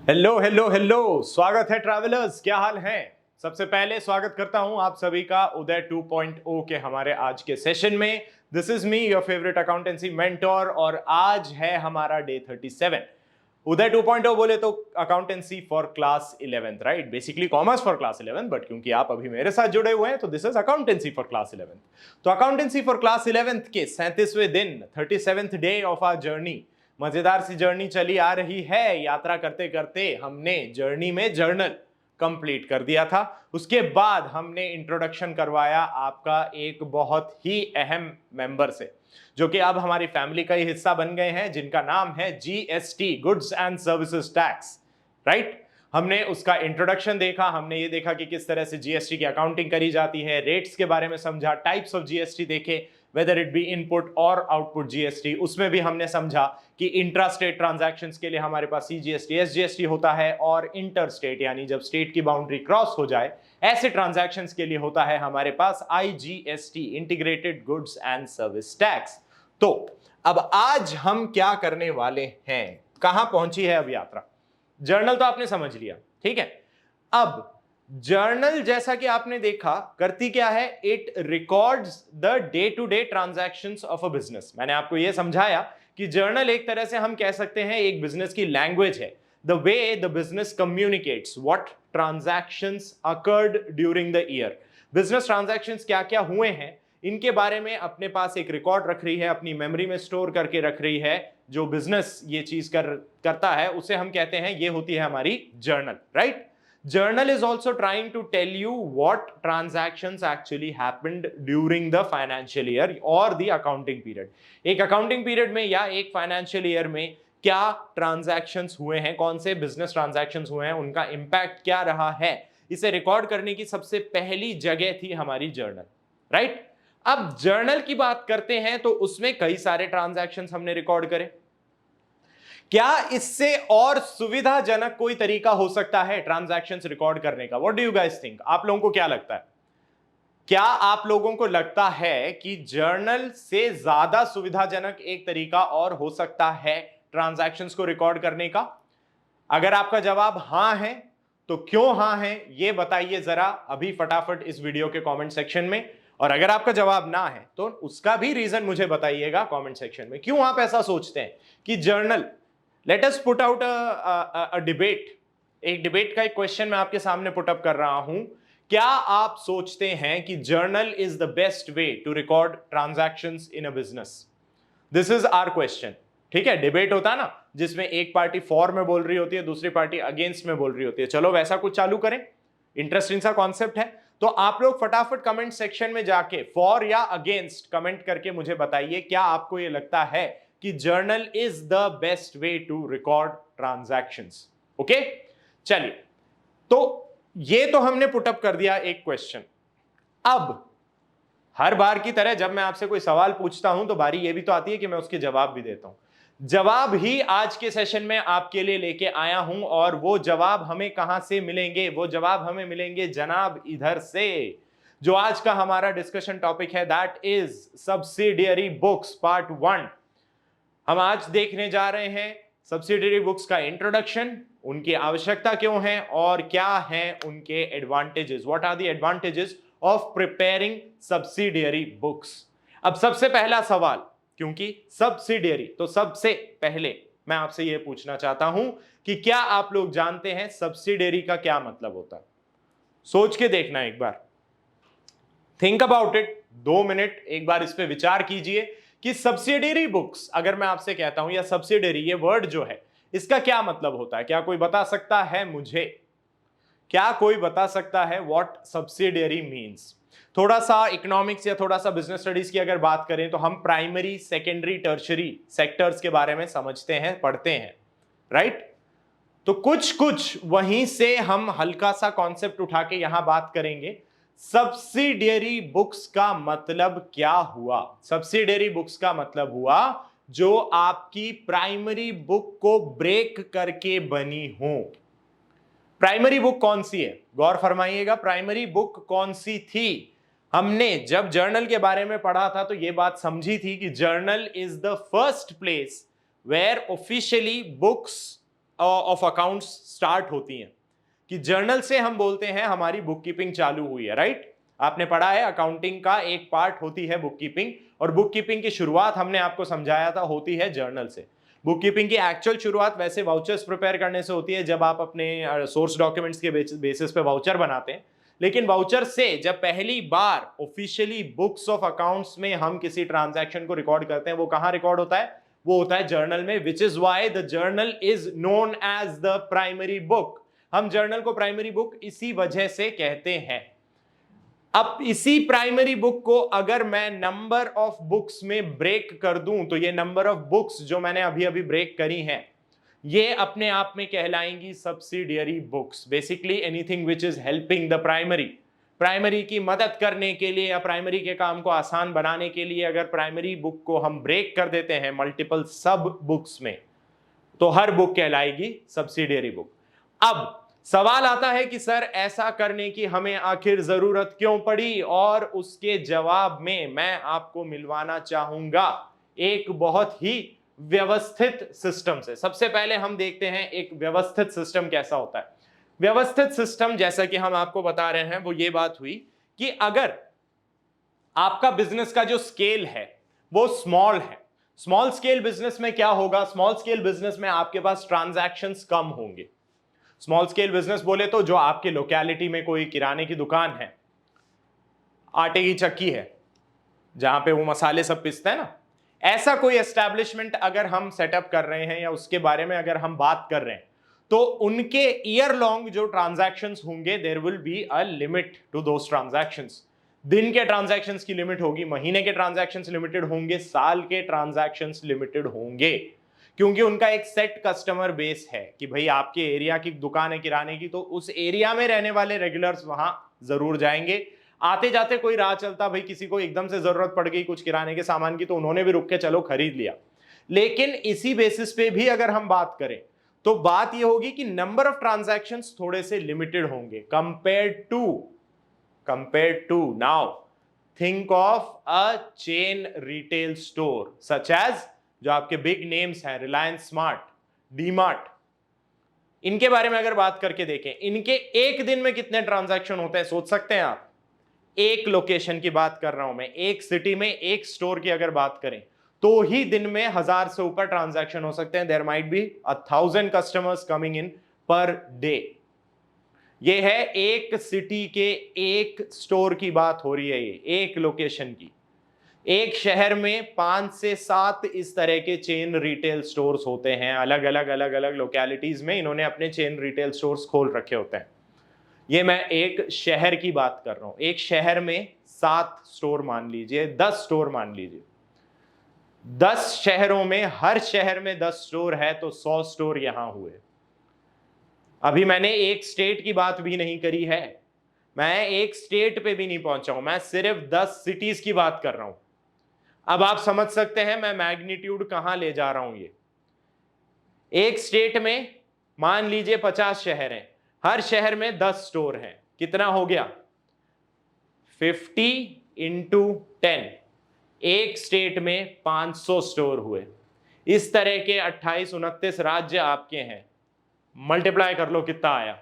Hello hello hello, स्वागत है travellers. क्या हाल है? सबसे पहले स्वागत करता हूं आप सभी का उदय 2.0 के हमारे आज के सेशन में। This is me your favourite accountancy mentor और आज है हमारा डे 37। उदय 2.0 बोले तो accountancy for class 11th, right? Basically commerce for class 11, but क्योंकि आप अभी मेरे साथ जुड़े हुए हैं तो this is accountancy for class 11th। तो अकाउंटेंसी फॉर क्लास 11th के 37वें दिन, 37th day of our journey, मजेदार सी जर्नी चली आ रही है। यात्रा करते करते हमने जर्नी में जर्नल कंप्लीट कर दिया था। उसके बाद हमने इंट्रोडक्शन करवाया आपका एक बहुत ही अहम मेंबर से, जो कि अब हमारी फैमिली का ही हिस्सा बन गए हैं, जिनका नाम है GST, goods and services tax, right? हमने उसका इंट्रोडक्शन देखा, हमने ये देखा कि किस तरह से जीएसटी की अकाउंटिंग करी जाती है, रेट्स के बारे में समझा, टाइप्स ऑफ जीएसटी देखे, वेदर इट बी इनपुट और आउटपुट जीएसटी। उसमें भी हमने समझा कि इंट्रा स्टेट ट्रांजैक्शंस के लिए हमारे पास सीजीएसटी, एसजीएसटी होता है, और इंटर स्टेट यानी जब स्टेट की बाउंड्री क्रॉस हो जाए ऐसे ट्रांजैक्शंस के लिए होता है हमारे पास IGST, integrated goods and service tax. तो अब आज हम क्या करने वाले हैं? कहां पहुंची है अब यात्रा? जर्नल तो आपने समझ लिया, ठीक है। अब जर्नल जैसा कि आपने देखा करती क्या है? It records the day to day transactions of a business. मैंने आपको यह समझाया कि जर्नल एक तरह से हम कह सकते हैं एक बिजनेस की लैंग्वेज है। The way the business communicates what transactions occurred during the year. Business transactions क्या क्या हुए हैं इनके बारे में अपने पास एक रिकॉर्ड रख रही है, अपनी मेमोरी में स्टोर करके रख रही है। जो बिजनेस ये चीज करता है उसे हम कहते हैं, ये होती है हमारी journal, right? Journal is also trying to tell you what transactions actually happened during the financial year or the accounting period. एक accounting period में या एक financial year में क्या transactions हुए हैं, कौन से business transactions हुए हैं, उनका impact क्या रहा है, इसे रिकॉर्ड करने की सबसे पहली जगह थी हमारी जर्नल, राइट? अब जर्नल की बात करते हैं तो उसमें कई सारे ट्रांजैक्शंस हमने रिकॉर्ड करे। क्या इससे और सुविधाजनक कोई तरीका हो सकता है ट्रांजैक्शंस रिकॉर्ड करने का? What do you guys think? आप लोगों को क्या लगता है? क्या आप लोगों को लगता है कि जर्नल से ज्यादा सुविधाजनक एक तरीका और हो सकता है ट्रांजैक्शंस को रिकॉर्ड करने का? अगर आपका जवाब हां है तो क्यों हां है ये बताइए जरा अभी फटाफट इस वीडियो के कमेंट सेक्शन में। और अगर आपका जवाब ना है तो उसका भी रीजन मुझे बताइएगा कमेंट सेक्शन में, क्यों आप ऐसा सोचते हैं कि journal. Let us put out a debate. एक डिबेट का एक क्वेश्चन मैं आपके सामने पुट अप कर रहा हूं। क्या आप सोचते हैं कि journal is the best way to record transactions in a business? This is our question, ठीक है। डिबेट होता है ना, जिसमें एक पार्टी फॉर में बोल रही होती है, दूसरी पार्टी अगेंस्ट में बोल रही होती है। चलो वैसा कुछ चालू करें, इंटरेस्टिंग सा कॉन्सेप्ट है। तो आप लोग फटाफट कमेंट सेक्शन में जाके फॉर या अगेंस्ट कमेंट करके मुझे बताइए, क्या आपको यह लगता है कि journal is the best way to record transactions? Okay, चलिए। तो ये तो हमने पुटअप कर दिया एक क्वेश्चन। अब हर बार की तरह जब मैं आपसे कोई सवाल पूछता हूं तो बारी ये भी तो आती है कि मैं उसके जवाब भी देता हूं। जवाब ही आज के सेशन में आपके लिए लेके आया हूं, और वो जवाब हमें कहां से मिलेंगे? वो जवाब हमें मिलेंगे जनाब इधर से। जो आज का हमारा डिस्कशन टॉपिक है that is subsidiary books part 1। हम आज देखने जा रहे हैं सब्सिडियरी बुक्स का इंट्रोडक्शन, उनकी आवश्यकता क्यों है और क्या है उनके advantages, what are the advantages of preparing subsidiary books. अब सबसे पहला सवाल, क्योंकि सब्सिडियरी तो सबसे पहले मैं आपसे यह पूछना चाहता हूं कि क्या आप लोग जानते हैं सब्सिडियरी का क्या मतलब होता है? सोच के देखना एक बार, थिंक अबाउट इट, 2 मिनट एक बार इस पे विचार कीजिए कि सब्सिडियरी बुक्स अगर मैं आपसे कहता हूं, या सब्सिडियरी ये वर्ड जो है इसका क्या मतलब होता है? क्या कोई बता सकता है मुझे? क्या कोई बता सकता है व्हाट सब्सिडियरी मींस? थोड़ा सा इकोनॉमिक्स या थोड़ा सा बिजनेस स्टडीज की अगर बात करें तो हम प्राइमरी, सेकेंडरी, टर्शरी सेक्टर्स के बारे में समझते हैं, पढ़ते हैं, राइट? तो कुछ कुछ वहीं से हम हल्का सा कॉन्सेप्ट उठा के यहां बात करेंगे। सब्सिडियरी बुक्स का मतलब क्या हुआ? सब्सिडियरी बुक्स का मतलब हुआ जो आपकी प्राइमरी बुक को ब्रेक करके बनी हो। प्राइमरी बुक कौन सी है? गौर फरमाइएगा, प्राइमरी बुक कौन सी थी? हमने जब जर्नल के बारे में पढ़ा था तो यह बात समझी थी कि journal is the first place where officially books of accounts start होती हैं, कि जर्नल से हम बोलते हैं हमारी बुक कीपिंग चालू हुई है, राइट। आपने पढ़ा है अकाउंटिंग का एक पार्ट होती है बुक कीपिंग, और बुक कीपिंग की शुरुआत हमने आपको समझाया था होती है जर्नल से। बुक कीपिंग की एक्चुअल शुरुआत वैसे वाउचर्स प्रिपेयर करने से होती है, जब आप अपने सोर्स डॉक्यूमेंट्स के बेसिस पे वाउचर बनाते हैं। लेकिन वाउचर से जब पहली बार ऑफिशियली बुक्स ऑफ अकाउंट्स में हम किसी ट्रांजैक्शन को रिकॉर्ड करते हैं, वो कहां रिकॉर्ड होता है? वो होता है जर्नल में, which is why the journal is known as the primary book. हम जर्नल को प्राइमरी बुक इसी वजह से कहते हैं। अब इसी प्राइमरी बुक को अगर मैं नंबर ऑफ बुक्स में ब्रेक कर दूं, तो ये नंबर ऑफ बुक्स जो मैंने अभी अभी ब्रेक करी हैं, ये अपने आप में कहलाएंगी subsidiary books. Basically anything which is helping the primary, primary की मदद करने के लिए या प्राइमरी के काम को आसान बनाने के लिए अगर प्राइमरी बुक को हम ब्रेक कर देते हैं मल्टीपल सब बुक्स में, तो हर बुक कहलाएगी सब्सिडियरी बुक। अब सवाल आता है कि सर ऐसा करने की हमें आखिर जरूरत क्यों पड़ी, और उसके जवाब में मैं आपको मिलवाना चाहूंगा एक बहुत ही व्यवस्थित सिस्टम से। सबसे पहले हम देखते हैं एक व्यवस्थित सिस्टम कैसा होता है। व्यवस्थित सिस्टम, जैसा कि हम आपको बता रहे हैं, वो ये बात हुई कि अगर आपका बिजनेस का जो स्केल है वो स्मॉल है, स्मॉल स्केल बिजनेस में क्या होगा? स्मॉल स्केल बिजनेस में आपके पास ट्रांजैक्शंस कम होंगे। स्मॉल स्केल बिजनेस बोले तो जो आपके लोकेलिटी में कोई किराने की दुकान है, आटे की चक्की है, जहां पे वो मसाले सब पिसते हैं ना, ऐसा कोई एस्टैब्लिशमेंट अगर हम सेटअप कर रहे हैं या उसके बारे में अगर हम बात कर रहे हैं, तो उनके ईयर लॉन्ग जो ट्रांजैक्शंस होंगे, there will be a limit to those transactions. दिन के ट्रांजैक्शंस की लिमिट होगी, महीने के ट्रांजैक्शंस लिमिटेड होंगे, साल के ट्रांजैक्शंस लिमिटेड होंगे, क्योंकि उनका एक सेट कस्टमर बेस है कि भाई आपके एरिया की दुकान है किराने की, तो उस एरिया में रहने वाले रेगुलर्स वहां जरूर जाएंगे। आते जाते कोई राह चलता, भाई किसी को एकदम से जरूरत पड़ गई कुछ किराने के सामान की, तो उन्होंने भी रुक के चलो खरीद लिया। लेकिन इसी बेसिस पे भी अगर हम बात करें, तो बात यह होगी कि नंबर ऑफ ट्रांजैक्शंस थोड़े से लिमिटेड होंगे compare to now think of a chain retail store such as, जो आपके बिग नेम्स हैं, रिलायंस स्मार्ट, डीमार्ट, इनके बारे में अगर बात करके देखें, इनके एक दिन में कितने ट्रांजैक्शन होते हैं सोच सकते हैं आप? एक लोकेशन की बात कर रहा हूं मैं, एक सिटी में एक स्टोर की अगर बात करें, तो ही दिन में 1000 से ऊपर ट्रांजैक्शन हो सकते हैं। There might be 1000 customers coming in per day. ये है एक सिटी के एक स्टोर की बात हो रही है, ये एक लोकेशन की। एक शहर में 5 से 7 इस तरह के चेन रिटेल स्टोर्स होते हैं, अलग अलग लोकेलिटीज में इन्होंने अपने चेन रिटेल स्टोर्स खोल रखे होते हैं। ये मैं एक शहर की बात कर रहा हूं, एक शहर में 7 स्टोर मान लीजिए, 10 स्टोर मान लीजिए, 10 शहरों में हर शहर में 10 स्टोर है, तो 100 स्टोर यहां हुए। अभी मैंने एक स्टेट की बात भी नहीं करी है, मैं एक स्टेट पे भी नहीं पहुंचा हूं, मैं सिर्फ 10 सिटीज की बात कर रहा हूं। अब आप समझ सकते हैं मैं मैग्नीट्यूड कहां ले जा रहा हूं। ये एक स्टेट में मान लीजिए 50 शहर हैं, हर शहर में 10 स्टोर हैं, कितना हो गया? 50 इंटू 10, एक स्टेट में 500 स्टोर हुए। इस तरह के 28-29 राज्य आपके हैं, मल्टीप्लाई कर लो कितना आया?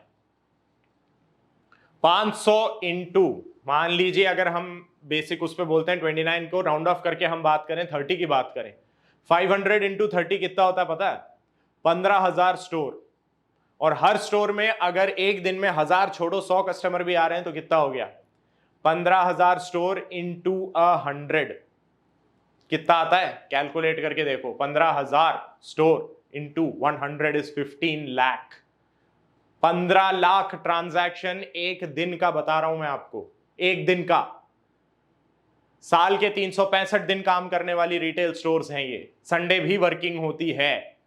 500 इंटू, मान लीजिए अगर हम बेसिक उस पे बोलते हैं 29 को राउंड ऑफ करके हम बात करें, 30 की बात करें, 500 इंटू 30 कितना होता है पता है? 15,000 स्टोर। और हर स्टोर में अगर एक दिन में 1000 छोड़ो 100 कस्टमर भी आ रहे हैं, तो कितना हो गया? 15,000 स्टोर इंटू 100 कितना आता है? कैलकुलेट करके देखो, 15,000 store into 100 is 15 lakh. 15 lakh transaction एक दिन का बता रहा हूं मैं आपको, एक दिन का। साल के 365 दिन काम करने वाली रिटेल स्टोर्स हैं ये, संडे भी वर्किंग होती है,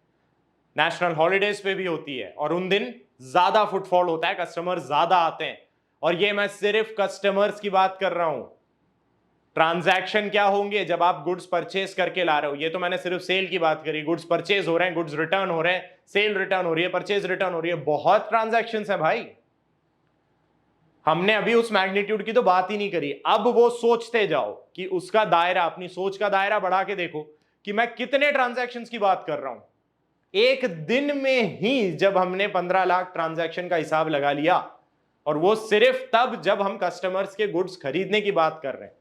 नेशनल हॉलिडेज पे भी होती है, और उन दिन ज्यादा फुटफॉल होता है, कस्टमर ज्यादा आते हैं। और ये मैं सिर्फ कस्टमर्स की बात कर रहा हूं। ट्रांजैक्शन क्या होंगे जब आप गुड्स परचेज करके ला रहे हो? ये तो मैंने सिर्फ सेल की बात करी, गुड्स परचेज हो रहे हैं, गुड्स रिटर्न हो रहे हैं, सेल रिटर्न हो रही है, परचेज रिटर्न हो रही है, बहुत ट्रांजैक्शंस है भाई। हमने अभी उस मैग्नीट्यूड की तो बात ही नहीं करी। अब वो सोचते जाओ कि उसका दायरा, अपनी सोच का दायरा बढ़ा के देखो कि मैं कितने ट्रांजैक्शंस की बात कर रहा हूं। एक दिन में ही जब हमने 15 लाख ट्रांजैक्शन का हिसाब लगा लिया, और वो सिर्फ तब जब हम कस्टमर्स के गुड्स खरीदने की बात कर रहे हैं।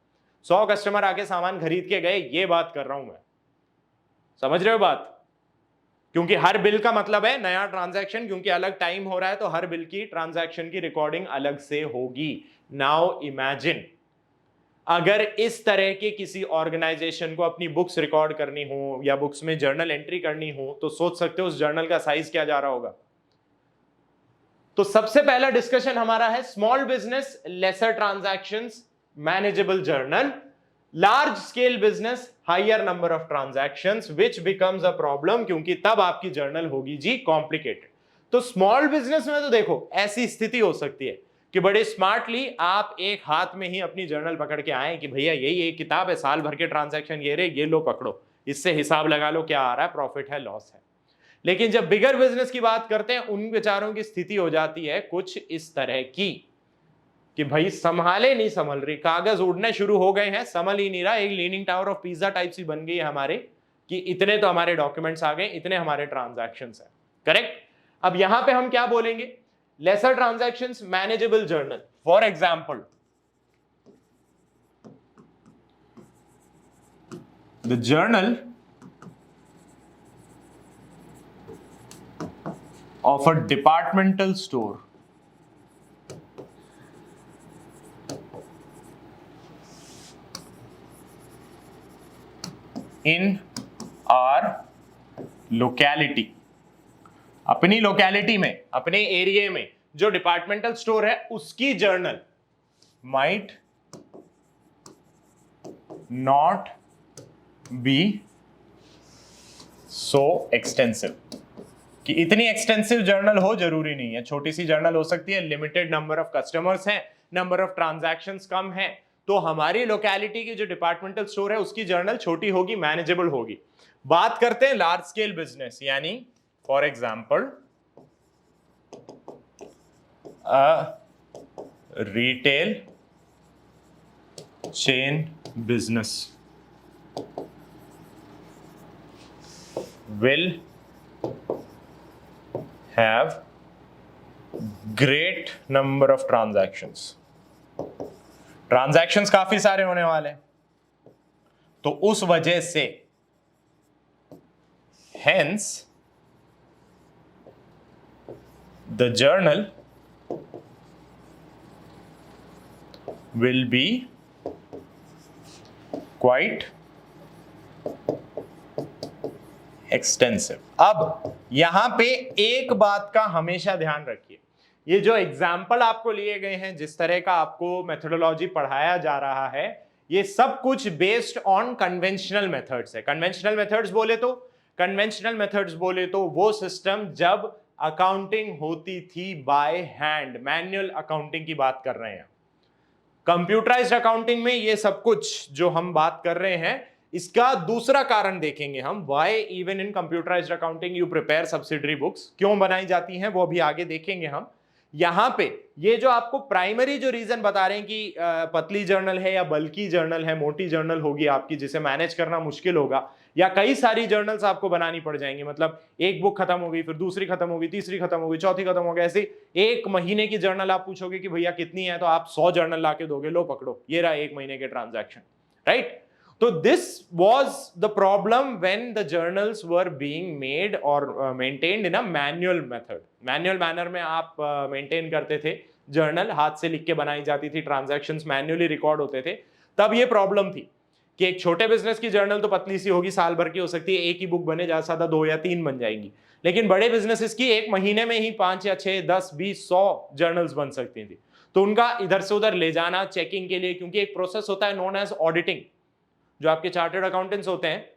100 कस्टमर आके सामान खरीद के गए, ये बात कर रहा हूं मैं, समझ रहे हो बात? क्योंकि हर बिल का मतलब है नया ट्रांजैक्शन, क्योंकि अलग टाइम हो रहा है तो हर बिल की ट्रांजैक्शन की रिकॉर्डिंग अलग से होगी। नाउ इमेजिन अगर इस तरह के किसी ऑर्गेनाइजेशन को अपनी बुक्स रिकॉर्ड करनी हो या बुक्स में जर्नल एंट्री करनी हो, तो सोच सकते हो उस जर्नल का साइज क्या जा रहा होगा। तो सबसे पहला डिस्कशन हमारा है small business, lesser transactions, manageable journal, large scale business, higher number of transactions, which becomes a problem, क्योंकि तब आपकी जर्नल होगी जी कॉम्प्लिकेटेड। तो स्मॉल बिजनेस में तो देखो ऐसी स्थिति हो सकती है कि बड़े स्मार्टली आप एक हाथ में ही अपनी जर्नल पकड़ के आए कि भैया यही एक किताब है, साल भर के ट्रांजैक्शन ये रहे, ये लो पकड़ो, इससे हिसाब लगा लो क्या आ रहा है, प्रॉफिट है लॉस है। लेकिन जब बिगर बिजनेस की बात करते हैं, उन बेचारों की स्थिति हो जाती है कुछ इस तरह की कि भाई संभाले नहीं संभल रही, कागज उड़ने शुरू हो गए हैं, संभल ही नहीं रहा, एक leaning tower of pizza type सी बन गई है हमारे कि इतने तो हमारे डॉक्यूमेंट्स आ गए, इतने हमारे ट्रांजैक्शंस हैं। करेक्ट। अब यहां पे हम क्या बोलेंगे? Lesser transactions, manageable journal. For example the journal of a departmental store in our locality, अपनी लोकेलिटी में, अपने एरिया में जो डिपार्टमेंटल स्टोर है उसकी journal might not be so extensive, कि इतनी एक्सटेंसिव जर्नल हो जरूरी नहीं है, छोटी सी जर्नल हो सकती है, लिमिटेड नंबर ऑफ कस्टमर्स हैं, नंबर ऑफ ट्रांजैक्शंस कम है, तो हमारी लोकेलिटी की जो डिपार्टमेंटल स्टोर है उसकी जर्नल छोटी होगी, मैनेजेबल होगी। बात करते हैं लार्ज स्केल बिजनेस, यानी for example retail chain business will have great number of transactions काफी सारे होने वाले हैं, तो उस वजह से hence the journal will be quite extensive. अब यहां पे एक बात का हमेशा ध्यान रखिए, ये जो एग्जाम्पल आपको लिए गए हैं, जिस तरह का आपको मेथोडोलॉजी पढ़ाया जा रहा है, ये सब कुछ बेस्ड ऑन कन्वेंशनल मेथड्स है। कन्वेंशनल मेथड्स बोले तो वो सिस्टम जब अकाउंटिंग होती थी बाय हैंड, मैन्युअल अकाउंटिंग की बात कर रहे हैं। कंप्यूटराइज्ड अकाउंटिंग में ये सब कुछ जो हम बात कर रहे हैं, इसका दूसरा कारण देखेंगे हम, why even in computerised accounting you prepare subsidiary books, क्यों बनाई जाती हैं वो भी आगे देखेंगे हम। यहां पे ये जो आपको प्राइमरी जो रीजन बता रहे हैं कि पतली जर्नल है या बल्की जर्नल है, मोटी जर्नल होगी आपकी जिसे मैनेज करना मुश्किल होगा, या कई सारी जर्नल्स आपको बनानी पड़ जाएंगी, मतलब एक बुक खत्म हो गई, फिर दूसरी खत्म हो गई, तीसरी खत्म हो गई, चौथी खत्म हो गई, ऐसे एक महीने की जर्नल आप पूछोगे कि भैया कितनी है, तो आप 100 जर्नल लाके दोगे, लो पकड़ो ये रहा एक महीने के transaction, right. So this was the problem when the journals were being made or maintained in a manual method. Manual manner में आप maintain करते थे जर्नल, हाथ से लिख के बनाई जाती थी, ट्रांजैक्शंस मैन्युअली रिकॉर्ड होते थे, तब ये प्रॉब्लम थी कि एक छोटे बिजनेस की जर्नल तो पतली सी होगी, साल भर की हो सकती है, एक ही बुक बने, ज्यादा ज्यादा 2 या 3 बन जाएंगी, लेकिन बड़े बिजनेसेस की एक महीने में ही 5 या 6, 10, 20, 100 जर्नल्स बन सकती थी। तो उनका इधर से उधर ले जाना चेकिंग के लिए, क्योंकि एक प्रोसेस होता है नोन एज ऑडिटिंग, जो आपके चार्टर्ड अकाउंटेंट्स होते हैं,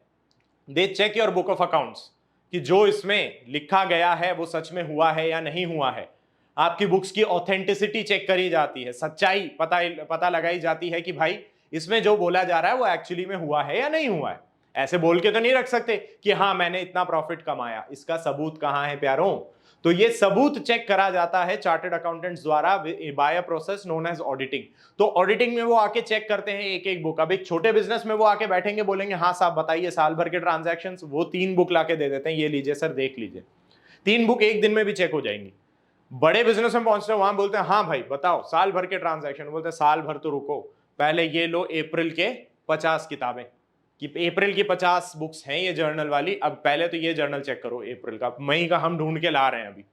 they check your book of accounts कि जो इसमें लिखा गया है वो सच में हुआ है या नहीं हुआ है। आपकी बुक्स की ऑथेंटिसिटी चेक करी जाती है, सच्चाई पता लगाई जाती है कि भाई इसमें जो बोला जा रहा है वो एक्चुअली में हुआ है या नहीं हुआ है। ऐसे बोल के तो नहीं रख सकते कि हाँ मैंने इतना प्रॉफिट कमाया, इसका सबूत कहाँ है प्यारों? तो ये सबूत चेक करा जाता है चार्टर्ड अकाउंटेंट्स द्वारा by a process known as auditing. तो ऑडिटिंग में वो आके चेक करते हैं एक एक बुक। अब एक छोटे बिजनेस में वो आके बैठेंगे, बोलेंगे हाँ साहब बताइए साल भर के ट्रांजैक्शंस, वो 3 बुक लाके दे देते हैं, ये लीजिए सर देख लीजिए। 3 बुक एक दिन में भी चेक हो जाएंगी। बड़े बिजनेस में पहुंचते हैं, वहां बोलते हैं हाँ भाई बताओ साल भर के ट्रांजैक्शन। बोलते हैं साल भर तो रुको, पहले ये लो अप्रैल के 50 किताबें, कि अप्रैल की 50 बुक्स हैं ये जर्नल वाली, अब पहले तो ये जर्नल चेक करो अप्रैल का, मई का हम ढूंढ के ला रहे हैं अभी,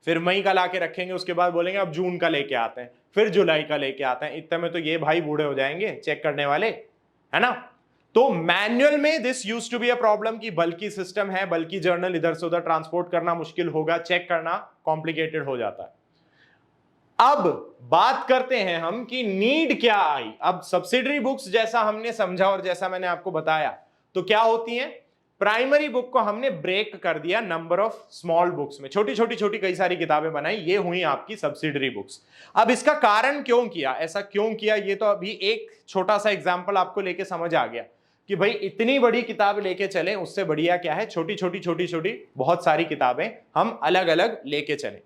फिर मई का ला के रखेंगे, उसके बाद बोलेंगे अब जून का लेके आते हैं, फिर जुलाई का लेके आते हैं। इतने में तो ये भाई बूढ़े हो जाएंगे चेक करने वाले, है ना। तो मैनुअल में this used to be a problem कि बल्कि सिस्टम है, बल्कि जर्नल इधर से उधर ट्रांसपोर्ट करना मुश्किल होगा, चेक करना कॉम्प्लिकेटेड हो जाता है। अब बात करते हैं हम कि नीड क्या आई। अब सब्सिडरी बुक्स जैसा हमने समझा और जैसा मैंने आपको बताया, तो क्या होती हैं, प्राइमरी बुक को हमने ब्रेक कर दिया नंबर ऑफ स्मॉल बुक्स में, छोटी छोटी छोटी कई सारी किताबें बनाई, ये हुई आपकी सब्सिडरी बुक्स। अब इसका कारण क्यों किया, ऐसा क्यों किया, ये तो अभी एक छोटा सा एग्जांपल आपको लेके समझ आ गया कि भाई इतनी बड़ी किताब लेके चले, उससे बढ़िया क्या है छोटी छोटी छोटी छोटी बहुत सारी किताबें हम अलग अलग लेके चले।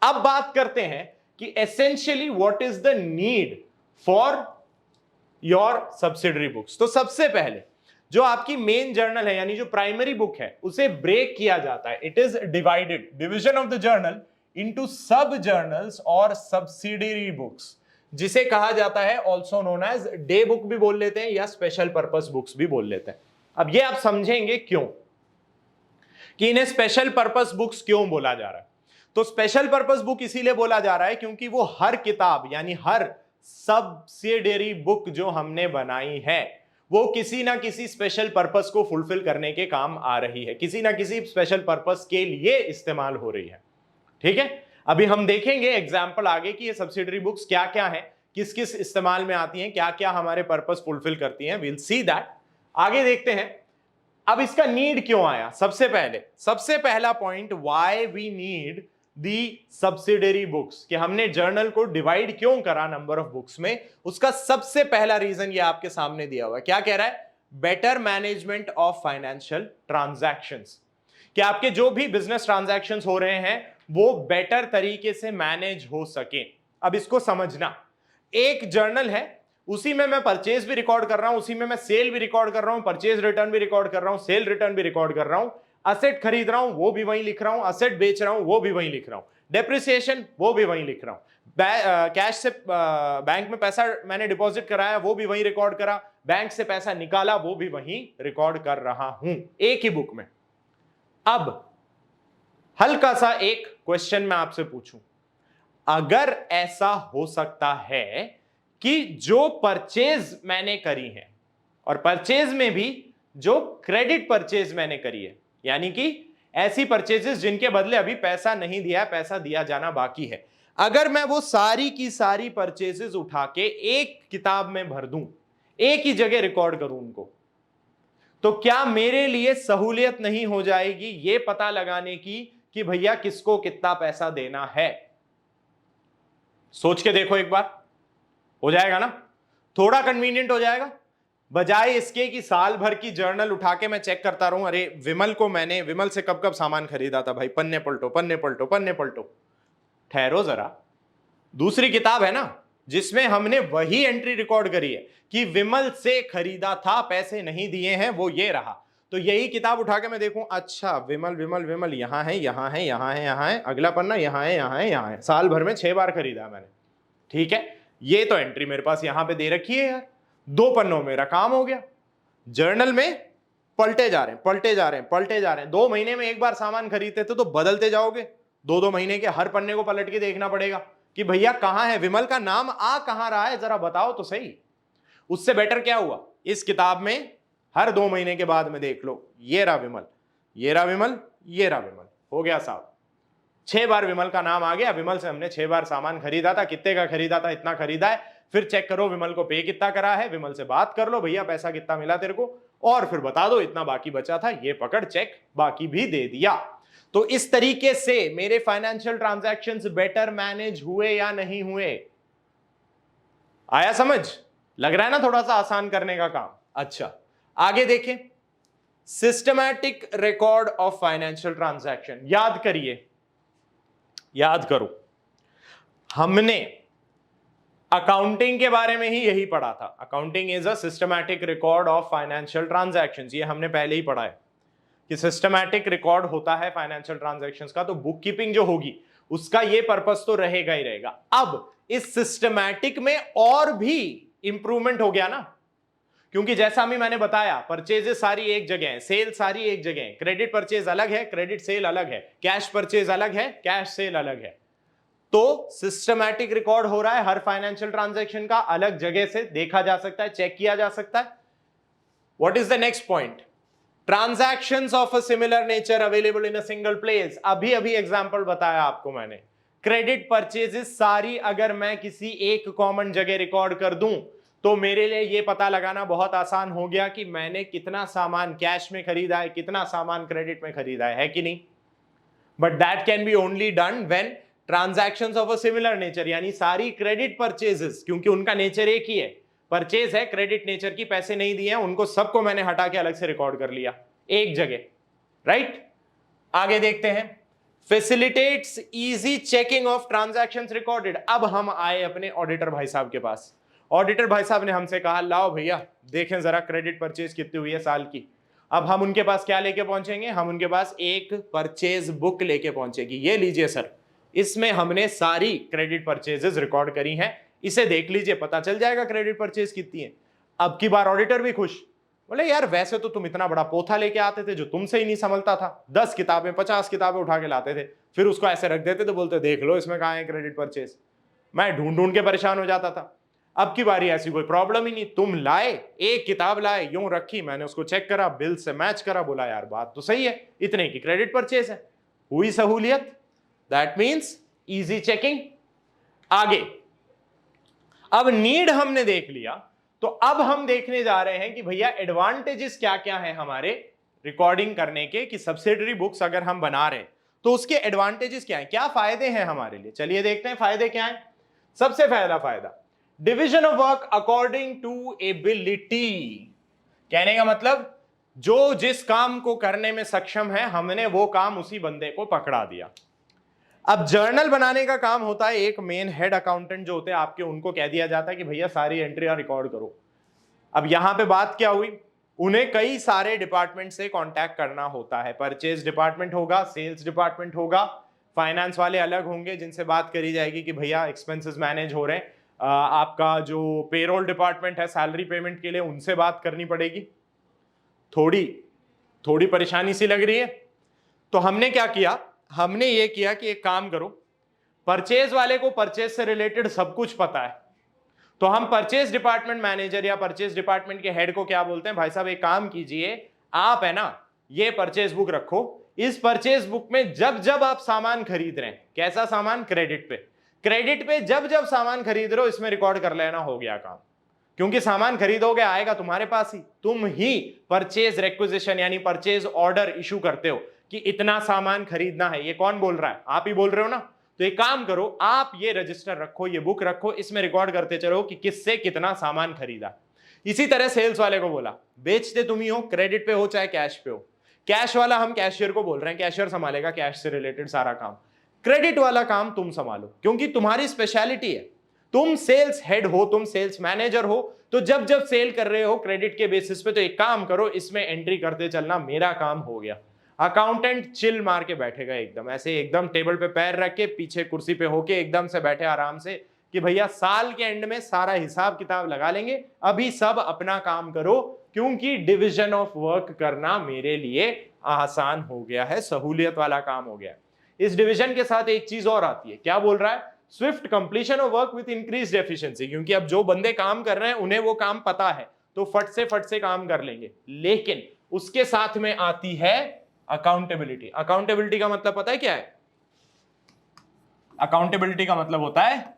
अब बात करते हैं कि essentially what is the need for your subsidiary books. तो सबसे पहले जो आपकी मेन जर्नल है यानी जो प्राइमरी बुक है उसे ब्रेक किया जाता है। It is divided, division of the journal into sub journals और सब्सिडरी बुक्स, जिसे कहा जाता है also known as day book भी बोल लेते हैं या स्पेशल पर्पस बुक्स भी बोल लेते हैं। अब ये आप समझेंगे क्यों कि इन्हें स्पेशल पर्पस बुक्स क्यों बोला जा रहा है। तो स्पेशल पर्पस बुक इसीलिए बोला जा रहा है क्योंकि वो हर किताब यानी हर सब्सिडरी बुक जो हमने बनाई है वो किसी ना किसी स्पेशल पर्पस को फुलफिल करने के काम आ रही है, किसी ना किसी स्पेशल पर्पस के लिए इस्तेमाल हो रही है। ठीक है, अभी हम देखेंगे एग्जाम्पल आगे कि ये सब्सिडरी बुक्स क्या क्या है, किस किस इस्तेमाल में आती हैं, क्या क्या हमारे पर्पस फुलफिल करती हैं। विल सी दैट, आगे देखते हैं। अब इसका नीड क्यों आया, सबसे पहला point, why we need the subsidiary books, कि हमने जर्नल को डिवाइड क्यों करा नंबर ऑफ बुक्स में, उसका सबसे पहला रीजन ये आपके सामने दिया हुआ है। क्या कह रहा है, better management of financial transactions, कि आपके जो भी बिजनेस ट्रांजैक्शंस हो रहे हैं वो बेटर तरीके से मैनेज हो सके। अब इसको समझना, एक जर्नल है उसी में मैं परचेज भी रिकॉर्ड कर रहा हूं, उसी में मैं सेल भी रिकॉर्ड कर रहा हूं, परचेज रिटर्न भी रिकॉर्ड कर रहा हूं, सेल रिटर्न भी रिकॉर्ड कर रहा हूं, असेट खरीद रहा हूं वो भी वहीं लिख रहा हूं, असेट बेच रहा हूं वो भी वहीं लिख रहा हूं, डेप्रिसिएशन वो भी वहीं लिख रहा हूं, कैश से बैंक में पैसा मैंने डिपॉजिट कराया वो भी वहीं रिकॉर्ड करा, बैंक से पैसा निकाला वो भी वहीं रिकॉर्ड कर रहा हूं, एक ही बुक में। अब हल्का सा एक क्वेश्चन मैं आपसे पूछूं, अगर ऐसा हो सकता है कि जो परचेज मैंने करी है और परचेज में भी जो क्रेडिट परचेज मैंने करी है, यानी कि ऐसी परचेजेस जिनके बदले अभी पैसा नहीं दिया, पैसा दिया जाना बाकी है, अगर मैं वो सारी की सारी परचेजेस उठा के एक किताब में भर दूं, एक ही जगह रिकॉर्ड करूं उनको, तो क्या मेरे लिए सहूलियत नहीं हो जाएगी ये पता लगाने की कि भैया किसको कितना पैसा देना है। सोच के देखो एक बार, हो जाएगा ना, थोड़ा कन्वीनियंट हो जाएगा, बजाय इसके कि साल भर की जर्नल उठा के मैं चेक करता रहूं, अरे विमल को मैंने विमल से कब कब सामान खरीदा था भाई, पन्ने पलटो पन्ने पलटो पन्ने पलटो। ठहरो जरा, दूसरी किताब है ना जिसमें हमने वही एंट्री रिकॉर्ड करी है कि विमल से खरीदा था, पैसे नहीं दिए हैं, वो ये रहा। तो यही किताब उठा के मैं देखूं, अच्छा विमल विमल विमल यहां है यहां है यहां है यहां है, अगला पन्ना यहां है यहां है यहां है, साल भर में 6 बार खरीदा मैंने, ठीक है, ये तो एंट्री मेरे पास यहां पे दे रखी है यार, 2 पन्नों मेरा काम हो गया। जर्नल में पलटे जा रहे हैं पलटे जा रहे हैं पलटे जा रहे हैं, 2 महीने में एक बार सामान खरीदते थे तो बदलते जाओगे, 2-2 महीने के हर पन्ने को पलट के देखना पड़ेगा कि भैया कहां है विमल का नाम, आ कहां रहा है जरा बताओ तो सही। उससे बेटर क्या हुआ, इस किताब में हर 2 महीने के बाद में देख लो, ये रहा विमल ये रहा विमल ये रहा विमल, हो गया साहब, 6 बार विमल का नाम आ गया, विमल से हमने 6 बार सामान खरीदा था, कितने का खरीदा था, इतना खरीदा है, फिर चेक करो विमल को पे कितना करा है, विमल से बात कर लो भैया पैसा कितना मिला तेरे को, और फिर बता दो इतना बाकी बचा था, ये पकड़ चेक बाकी भी दे दिया। तो इस तरीके से मेरे फाइनेंशियल ट्रांजैक्शंस बेटर मैनेज हुए या नहीं हुए, आया समझ, लग रहा है ना थोड़ा सा आसान करने का काम। अच्छा आगे देखें, systematic record of financial transaction, याद करिए याद करो, हमने अकाउंटिंग के बारे में ही यही पढ़ा था। Accounting is a systematic record of financial transactions, ये हमने पहले ही पढ़ा है कि सिस्टमैटिक रिकॉर्ड होता है फाइनेंशियल ट्रांजैक्शंस का। तो बुक कीपिंग जो होगी उसका ये पर्पस तो रहेगा ही रहेगा। अब इस सिस्टमैटिक में और भी इंप्रूवमेंट हो गया ना, क्योंकि जैसा भी मैंने बताया, परचेजेस सारी एक जगह है, सेल सारी एक जगह है, क्रेडिट परचेज अलग है, क्रेडिट सेल अलग है, कैश परचेज अलग है, कैश सेल अलग है। तो सिस्टमैटिक रिकॉर्ड हो रहा है हर फाइनेंशियल ट्रांजैक्शन का, अलग जगह से देखा जा सकता है, चेक किया जा सकता है। What is the next point? Transactions of a similar nature available in a single place. अभी अभी एग्जांपल बताया आपको मैंने, क्रेडिट परचेजेस सारी अगर मैं किसी एक कॉमन जगह रिकॉर्ड कर दूं तो मेरे लिए यह पता लगाना बहुत आसान हो गया कि मैंने कितना सामान कैश में खरीदा है, कितना सामान क्रेडिट में खरीदा है कि नहीं। But that can be only done when transactions of a similar nature, यानी सारी क्रेडिट परचेजेस, क्योंकि उनका नेचर एक ही है, परचेज है, क्रेडिट नेचर की, पैसे नहीं दिए हैं, उनको सबको मैंने हटा के अलग से रिकॉर्ड कर लिया एक जगह, राइट। आगे देखते हैं, facilitates easy checking of transactions recorded. अब हम आए अपने ऑडिटर भाई साहब के पास। ऑडिटर भाई साहब ने हमसे कहा, लाओ भैया देखें जरा क्रेडिट परचेज कितनी हुई है साल की। अब हम उनके पास क्या लेके पहुंचेंगे? हम उनके पास एक परचेज बुक लेके पहुंचेगी। ये लीजिए सर, इसमें हमने सारी क्रेडिट परचेजेस रिकॉर्ड करी हैं, इसे देख लीजिए, पता चल जाएगा क्रेडिट परचेज कितनी है। अब की बार ऑडिटर भी खुश, बोले यार वैसे तो तुम इतना बड़ा पोथा लेके आते थे जो तुमसे ही नहीं संभलता था, 10 किताबें 50 किताबें उठा के लाते थे, फिर उसको ऐसे रख देते तो बोलते देख लो इसमें कहाँ है क्रेडिट परचेज। मैं ढूंढ ढूंढ के परेशान हो जाता था। अब की बारी ऐसी कोई प्रॉब्लम ही नहीं, तुम लाए, एक किताब लाए, यूं रखी, मैंने उसको चेक करा, बिल से मैच करा, बोला यार बात तो सही है, इतने की क्रेडिट परचेज है, हुई सहूलियत। That means easy checking. आगे अब नीड हमने देख लिया, तो अब हम देखने जा रहे हैं कि भैया एडवांटेजेस क्या क्या है हमारे रिकॉर्डिंग करने के, कि सब्सिडरी बुक्स अगर हम बना रहे हैं तो उसके एडवांटेजेस क्या है, क्या फायदे हैं हमारे लिए। चलिए देखते हैं फायदे क्या है। सबसे पहला फायदा, division of work according to ability. कहने का मतलब जो जिस काम को करने में सक्षम है, हमने वो काम उसी बंदे को पकड़ा दिया। अब जर्नल बनाने का काम होता है एक मेन हेड अकाउंटेंट जो होते हैं आपके, उनको कह दिया जाता है कि भैया सारी एंट्रियां रिकॉर्ड करो। अब यहां पे बात क्या हुई, उन्हें कई सारे डिपार्टमेंट से कांटेक्ट करना होता है। परचेज डिपार्टमेंट होगा, सेल्स डिपार्टमेंट होगा, फाइनेंस वाले अलग होंगे जिनसे बात करी जाएगी कि भैया एक्सपेंसेस मैनेज हो रहे हैं, आपका जो पेरोल डिपार्टमेंट है सैलरी पेमेंट के लिए, उनसे बात करनी पड़ेगी। थोड़ी परेशानी सी लग रही है। तो हमने क्या किया, हमने ये किया कि एक काम करो, परचेज वाले को परचेज से रिलेटेड सब कुछ पता है, तो हम परचेज डिपार्टमेंट मैनेजर या परचेज डिपार्टमेंट के हेड को क्या बोलते हैं, भाई साहब एक काम कीजिए, आप है ना ये परचेज बुक रखो, इस परचेज बुक में जब जब आप सामान खरीद रहे हैं, कैसा सामान, क्रेडिट पे जब जब सामान खरीद रहे हो इसमें रिकॉर्ड कर लेना, हो गया काम। क्योंकि सामान खरीदोगे आएगा तुम्हारे पास ही, तुम ही परचेज रिक्विजिशन यानी परचेज ऑर्डर इशू करते हो कि इतना सामान खरीदना है। ये कौन बोल रहा है, आप ही बोल रहे हो ना। तो एक काम करो, आप ये रजिस्टर रखो, ये बुक रखो, इसमें रिकॉर्ड करते चलो कि किससे कितना सामान खरीदा। इसी तरह सेल्स वाले को बोला, बेचते तुम ही हो, क्रेडिट पे हो चाहे कैश पे हो। कैश वाला हम कैशियर को बोल रहे हैं, कैशियर संभालेगा कैश से रिलेटेड सारा काम, क्रेडिट वाला काम तुम संभालो, क्योंकि तुम्हारी स्पेशलिटी है, तुम सेल्स हेड हो, तुम सेल्स मैनेजर हो। तो जब जब सेल कर रहे हो क्रेडिट के बेसिस पे, तो एक काम करो, इसमें एंट्री करते चलना, मेरा काम हो गया। अकाउंटेंट चिल मार के बैठेगा एकदम ऐसे, एकदम टेबल पे पैर रख के, पीछे कुर्सी पे होके एकदम से बैठे आराम से, कि भैया साल के एंड में सारा हिसाब किताब लगा लेंगे, अभी सब अपना काम करो, क्योंकि डिविजन ऑफ वर्क करना मेरे लिए आसान हो गया है, सहूलियत वाला काम हो गया। इस डिवीजन के साथ एक चीज और आती है, क्या बोल रहा है, Swift completion of work with increased efficiency. क्योंकि अब जो बंदे काम कर रहे हैं उन्हें वो काम पता है, तो फट से काम कर लेंगे। लेकिन उसके साथ में आती है अकाउंटेबिलिटी। अकाउंटेबिलिटी का मतलब पता है क्या है? अकाउंटेबिलिटी का मतलब होता है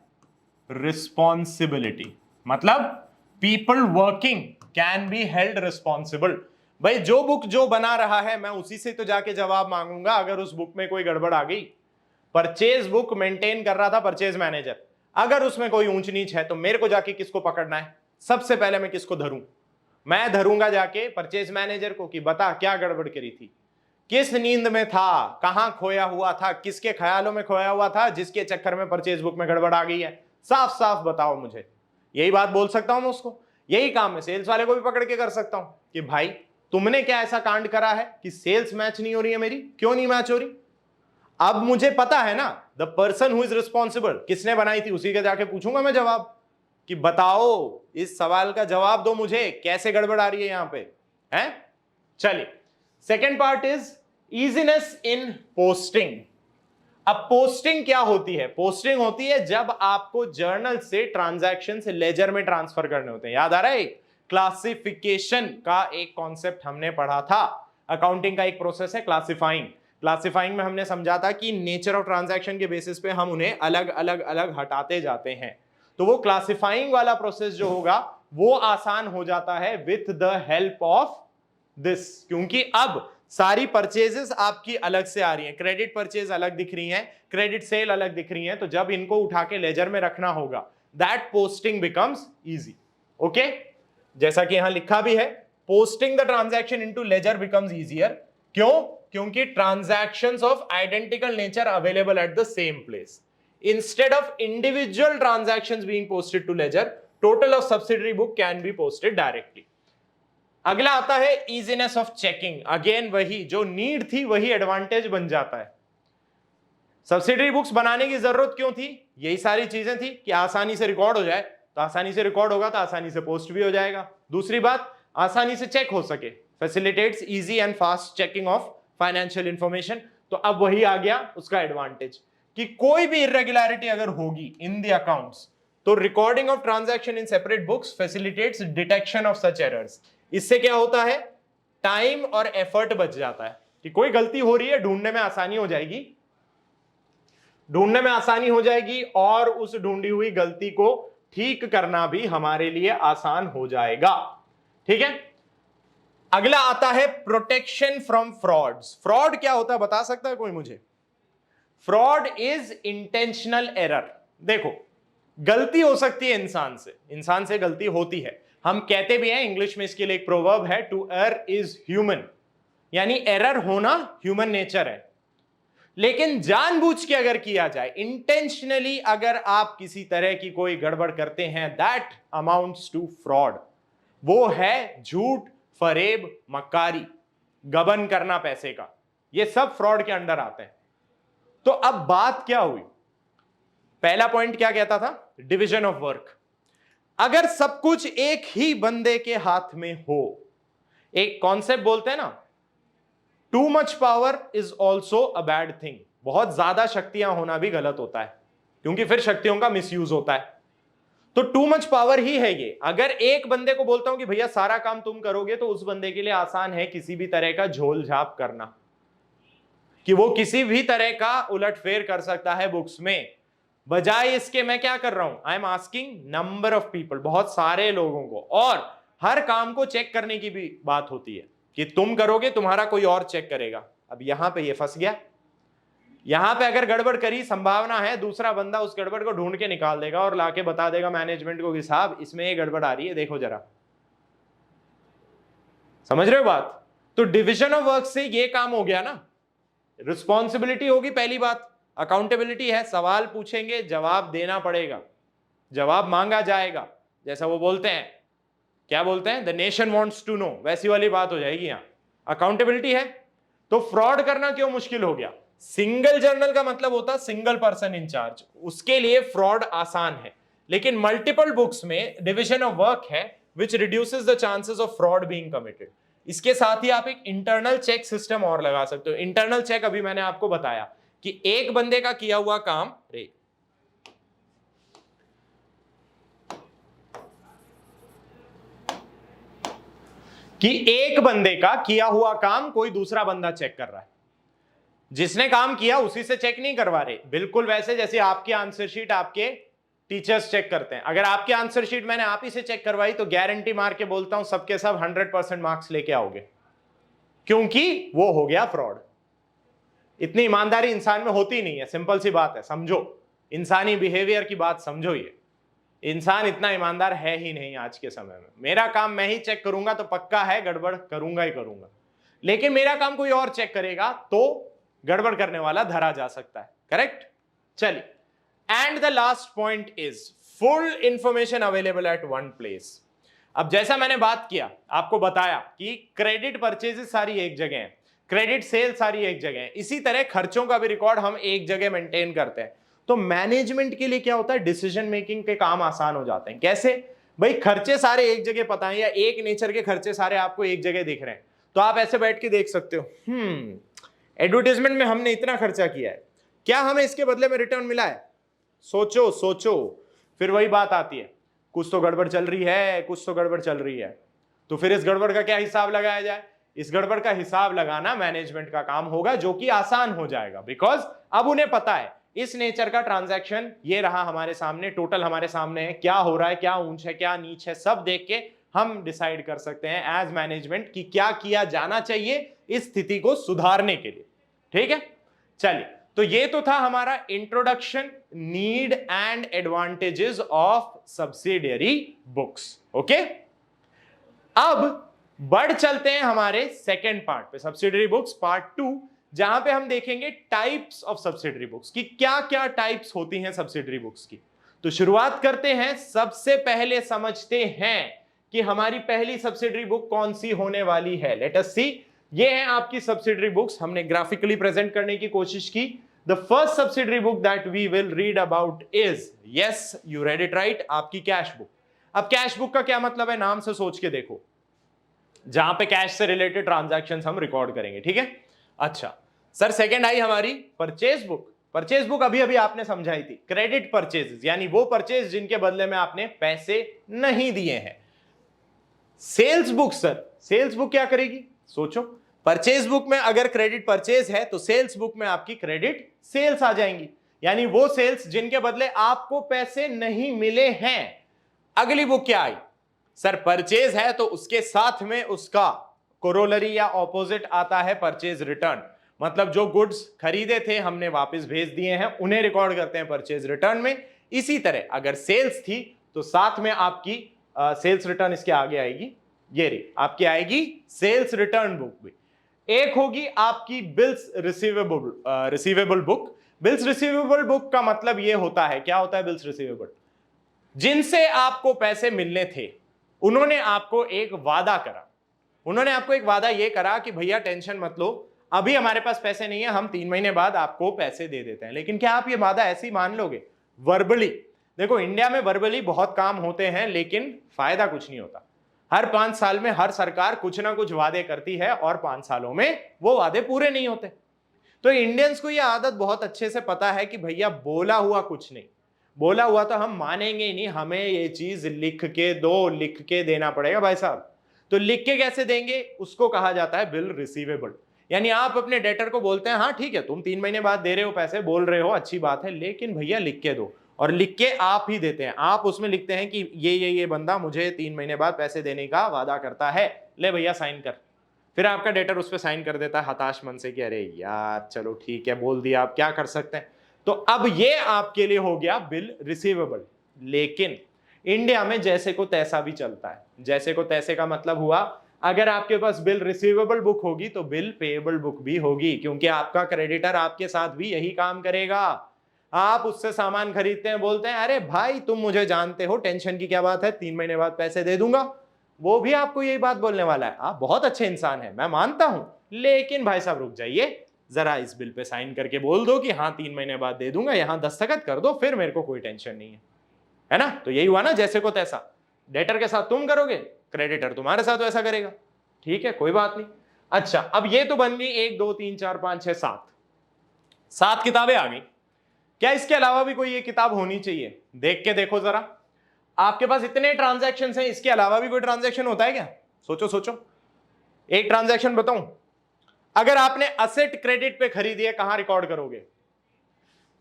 रिस्पॉन्सिबिलिटी, मतलब people working can be held responsible. भाई जो बुक जो बना रहा है, मैं उसी से तो जाके जवाब मांगूंगा अगर उस बुक में कोई गड़बड़ आ गई। परचेज बुक मेंटेन कर रहा था परचेज मैनेजर, अगर उसमें कोई ऊंच नीच है तो मेरे को जाके किसको पकड़ना है, सबसे पहले मैं किसको धरूं? मैं धरूंगा जाके परचेज मैनेजर को, कि बता क्या गड़बड़ करी थी, किस नींद में था, कहां खोया हुआ था, किसके ख्यालों में खोया हुआ था, जिसके चक्कर में परचेज बुक में गड़बड़ आ गई है, साफ साफ बताओ मुझे। यही बात बोल सकता हूं मैं उसको। यही काम मैं सेल्स वाले को भी पकड़ के कर सकता हूं कि भाई तुमने क्या ऐसा कांड करा है कि सेल्स मैच नहीं हो रही है मेरी, क्यों नहीं मैच हो रही। अब मुझे पता है ना the person who is responsible, किसने बनाई थी, उसी के जाके पूछूंगा मैं जवाब कि बताओ इस सवाल का जवाब दो मुझे, कैसे गड़बड़ आ रही है यहां पे है। चलिए, second part is easiness in posting. अब पोस्टिंग क्या होती है? पोस्टिंग होती है जब आपको जर्नल से ट्रांजैक्शन से लेजर में ट्रांसफर करने होते हैं। याद आ रहा है? क्लासिफिकेशन का एक कॉन्सेप्ट हमने पढ़ा था। अकाउंटिंग का एक प्रोसेस है क्लासिफाइंग। क्लासिफाइंग में हमने समझा था कि नेचर ऑफ ट्रांजैक्शन के बेसिस पे हम उन्हें अलग अलग अलग हटाते जाते हैं। तो वो क्लासिफाइंग वाला प्रोसेस जो होगा वो आसान हो जाता है with the help of this, क्योंकि अब सारी परचेजेस आपकी अलग से आ रही हैं। क्रेडिट परचेज अलग दिख रही हैं, क्रेडिट सेल अलग दिख रही हैं, तो जब इनको उठा के लेजर में रखना होगा that posting becomes easy. Okay, जैसा कि यहां लिखा भी है, posting the transaction into ledger becomes easier. क्यों? क्योंकि transactions of identical nature available at the same place. Instead of individual transactions being posted to ledger, total of subsidiary book can be posted directly. अगला आता है easiness of checking. Again वही जो need थी वही advantage बन जाता है। सब्सिडरी बुक्स बनाने की जरूरत क्यों थी? यही सारी चीजें थी कि आसानी से रिकॉर्ड हो जाए, तो आसानी से रिकॉर्ड होगा तो आसानी से पोस्ट भी हो जाएगा। दूसरी बात, आसानी से चेक हो सके, facilitates easy and fast checking of financial information. तो अब वही आ गया उसका एडवांटेज कि कोई भी इरेगुलरिटी अगर होगी इन द अकाउंट्स, तो recording of transaction in separate books facilitates detection of such errors. इससे क्या होता है? टाइम और एफर्ट बच जाता है कि कोई गलती हो रही है, ढूंढने में आसानी हो जाएगी, ढूंढने में आसानी हो जाएगी और उस ढूंढी हुई गलती को ठीक करना भी हमारे लिए आसान हो जाएगा। ठीक है, अगला आता है प्रोटेक्शन फ्रॉम फ्रॉड्स। फ्रॉड क्या होता है बता सकता है कोई मुझे? Fraud is intentional error. देखो, गलती हो सकती है इंसान से गलती होती है। हम कहते भी हैं, इंग्लिश में इसके लिए एक प्रोवर्ब है, टू एरर इज ह्यूमन, यानी एरर होना ह्यूमन नेचर है। लेकिन जानबूझ के अगर किया जाए, इंटेंशनली अगर आप किसी तरह की कोई गड़बड़ करते हैं, दैट अमाउंट्स टू फ्रॉड। वो है झूठ, फरेब, मक्कारी, गबन करना पैसे का, ये सब फ्रॉड के अंडर आते हैं। तो अब बात क्या हुई? पहला पॉइंट क्या कहता था? Division of work. अगर सब कुछ एक ही बंदे के हाथ में हो, एक कॉन्सेप्ट बोलते हैं ना, too much power is also a bad thing. बहुत ज्यादा शक्तियां होना भी गलत होता है, क्योंकि फिर शक्तियों का मिसयूज होता है। तो टू मच पावर ही है ये। अगर एक बंदे को बोलता हूं कि भैया सारा काम तुम करोगे, तो उस बंदे के लिए आसान है किसी भी तरह का झोल झाप करना, कि वो किसी भी तरह का उलटफेर कर सकता है बुक्स में। बजाय इसके मैं क्या कर रहा हूं? I am asking number of people, बहुत सारे लोगों को, और हर काम को चेक करने की भी बात होती है कि तुम करोगे, तुम्हारा कोई और चेक करेगा। अब यहां पे ये फंस गया। यहां पे अगर गड़बड़ करी, संभावना है दूसरा बंदा उस गड़बड़ को ढूंढ के निकाल देगा और लाके बता देगा मैनेजमेंट को कि साहब इसमें ये गड़बड़ आ रही है, देखो जरा। समझ रहे हो बात? तो डिविजन ऑफ वर्क से ये काम हो गया ना। रिस्पॉन्सिबिलिटी होगी, पहली बात अकाउंटेबिलिटी है, सवाल पूछेंगे, जवाब देना पड़ेगा, जवाब मांगा जाएगा। जैसा वो बोलते हैं, क्या बोलते हैं, the nation wants to know, वैसी वाली बात हो जाएगी। यहां अकाउंटेबिलिटी है। तो फ्रॉड करना क्यों मुश्किल हो गया? सिंगल जर्नल का मतलब होता सिंगल पर्सन इंचार्ज, उसके लिए फ्रॉड आसान है। लेकिन मल्टीपल बुक्स में डिविजन ऑफ वर्क है, which reduces the chances of fraud being committed. इसके साथ ही आप एक इंटरनल चेक सिस्टम और लगा सकते हो। इंटरनल चेक अभी मैंने आपको बताया कि एक बंदे का किया हुआ काम, कि एक बंदे का किया हुआ काम कोई दूसरा बंदा चेक कर रहा है। जिसने काम किया उसी से चेक नहीं करवा रहे। बिल्कुल वैसे जैसे आपकी आंसर शीट आपके टीचर्स चेक करते हैं। अगर आपकी आंसर शीट मैंने आप ही से चेक करवाई, तो गारंटी मार के बोलता हूं सबके सब 100% मार्क्स लेके आओगे, क्योंकि वो हो गया फ्रॉड। इतनी ईमानदारी इंसान में होती नहीं है, सिंपल सी बात है, समझो। इंसानी बिहेवियर की बात समझो। ये इंसान इतना ईमानदार है ही नहीं आज के समय में। मेरा काम मैं ही चेक करूंगा तो पक्का है गड़बड़ करूंगा ही करूंगा। लेकिन मेरा काम कोई और चेक करेगा तो गड़बड़ करने वाला धरा जा सकता है। करेक्ट? चलिए, and the last point is full information available at one place. अब जैसा मैंने बात किया, आपको बताया कि क्रेडिट परचेजेस सारी एक जगह है, क्रेडिट सेल सारी एक जगह है, इसी तरह खर्चों का भी रिकॉर्ड हम एक जगह मेंटेन करते हैं। तो मैनेजमेंट के लिए क्या होता है, डिसीजन मेकिंग के काम आसान हो जाते हैं। कैसे भाई? खर्चे सारे एक जगह पता है, या एक नेचर के खर्चे सारे आपको एक जगह दिख रहे हैं, तो आप ऐसे बैठ के देख सकते हो, एडवर्टाइजमेंट में हमने इतना खर्चा किया है, क्या हमें इसके बदले में रिटर्न मिला है? सोचो सोचो। फिर वही बात आती है, कुछ तो गड़बड़ चल रही है, कुछ तो गड़बड़ चल रही है, तो फिर इस गड़बड़ का क्या हिसाब लगाया जाए? इस गड़बड़ का हिसाब लगाना मैनेजमेंट का काम होगा, जो कि आसान हो जाएगा, बिकॉज अब उन्हें पता है इस नेचर का ट्रांजैक्शन ये रहा हमारे सामने, टोटल हमारे सामने है, क्या हो रहा है, क्या ऊंच है, क्या नीच है, सब देख के हम डिसाइड कर सकते हैं एज मैनेजमेंट कि क्या किया जाना चाहिए इस स्थिति को सुधारने के लिए। ठीक है? चलिए, तो ये तो था हमारा introduction, need and advantages of subsidiary books. Okay, अब बढ़ चलते हैं हमारे सेकेंड पार्ट पे, सब्सिडियरी बुक्स पार्ट 2, जहां पे हम देखेंगे टाइप्स ऑफ सब्सिडियरी बुक्स की क्या क्या टाइप्स होती हैं सब्सिडियरी बुक्स की। तो शुरुआत करते हैं, सबसे पहले समझते हैं कि हमारी पहली सब्सिडियरी बुक कौन सी होने वाली है। लेट अस सी, ये है आपकी सब्सिडियरी बुक्स, हमने ग्राफिकली प्रेजेंट करने की कोशिश की। The first subsidiary book that we will read about is, yes you read it right, आपकी कैश बुक। अब कैश बुक का क्या मतलब है, नाम से सोच के देखो, जहां पे कैश से रिलेटेड ट्रांजैक्शंस हम रिकॉर्ड करेंगे। ठीक है? अच्छा सर, सेकंड आई हमारी परचेज बुक। परचेज बुक अभी अभी आपने समझाई थी, क्रेडिट परचेजेस, यानी वो परचेज जिनके बदले में आपने पैसे नहीं दिए हैं। Sales book, sir sales book क्या करेगी? सोचो, परचेज बुक में अगर क्रेडिट परचेज है तो सेल्स बुक में आपकी क्रेडिट सेल्स आ जाएंगी, यानी वो सेल्स जिनके बदले आपको पैसे नहीं मिले हैं। अगली बुक क्या आई? सर परचेज है तो उसके साथ में उसका कोरोलरी या ऑपोजिट आता है परचेज रिटर्न, मतलब जो गुड्स खरीदे थे हमने वापस भेज दिए हैं, उन्हें रिकॉर्ड करते हैं परचेज रिटर्न में। इसी तरह अगर सेल्स थी तो साथ में आपकी सेल्स रिटर्न इसके आगे आएगी, ये रही आपकी आएगी सेल्स रिटर्न बुक भी। एक होगी आपकी bills receivable book. Bills receivable book का मतलब ये होता है, क्या होता है बिल्स रिसीवेबल? जिनसे आपको पैसे मिलने थे, उन्होंने आपको एक वादा करा, उन्होंने आपको एक वादा ये करा कि भैया टेंशन मत लो, अभी हमारे पास पैसे नहीं है, हम 3 महीने बाद आपको पैसे दे देते हैं। लेकिन क्या आप ये वादा ऐसे ही मान लोगे? वर्बली, देखो इंडिया में वर्बली बहुत काम होते हैं लेकिन फायदा कुछ नहीं होता। हर 5 साल में हर सरकार कुछ ना कुछ वादे करती है और 5 सालों में वो वादे पूरे नहीं होते। तो इंडियंस को ये आदत बहुत अच्छे से पता है कि भैया बोला हुआ कुछ नहीं, बोला हुआ तो हम मानेंगे ही नहीं, हमें ये चीज लिख के दो, लिख के देना पड़ेगा भाई साहब। तो लिख के कैसे देंगे? उसको कहा जाता है बिल रिसीवेबल। यानी आप अपने डेटर को बोलते हैं, हाँ ठीक है तुम 3 महीने बाद दे रहे हो पैसे, बोल रहे हो अच्छी बात है, लेकिन भैया लिख के दो, और लिख के आप ही देते हैं। आप उसमें लिखते हैं कि ये बंदा मुझे 3 महीने बाद पैसे देने का वादा करता है, ले भैया साइन कर। फिर आपका डेटर उस पर साइन कर देता है हताश मन से कि अरे यार चलो ठीक है बोल दिया, आप क्या कर सकते हैं। तो अब ये आपके लिए हो गया बिल रिसीवेबल। लेकिन इंडिया में जैसे को तैसा भी चलता है। जैसे को तैसे का मतलब हुआ, अगर आपके पास बिल रिसीवेबल बुक होगी तो बिल पेएबल बुक भी होगी, क्योंकि आपका क्रेडिटर आपके साथ भी यही काम करेगा। आप उससे सामान खरीदते हैं, बोलते हैं अरे भाई तुम मुझे जानते हो, टेंशन की क्या बात है, 3 महीने बाद पैसे दे दूंगा। वो भी आपको यही बात बोलने वाला है, आप बहुत अच्छे इंसान हैं, मैं मानता हूं, लेकिन भाई साहब रुक जाइए, जरा इस बिल पे साइन करके बोल दो कि हाँ 3 महीने बाद दे दूंगा, यहां दस्तखत कर दो, फिर मेरे को कोई टेंशन नहीं है ना। तो यही हुआ ना, जैसे को तैसा। डेटर के साथ तुम करोगे, क्रेडिटर तुम्हारे साथ वैसा करेगा। ठीक है, कोई बात नहीं। अच्छा, अब ये तो बन गई 1 2 3 4 5 6 7 किताबें आ गई। क्या इसके अलावा भी कोई ये किताब होनी चाहिए? देख के देखो जरा, आपके पास इतने ट्रांजैक्शंस हैं, इसके अलावा भी कोई ट्रांजैक्शन होता है क्या? सोचो सोचो, एक ट्रांजैक्शन बताऊं, अगर आपने असेट क्रेडिट पे खरीदी है, कहां रिकॉर्ड करोगे?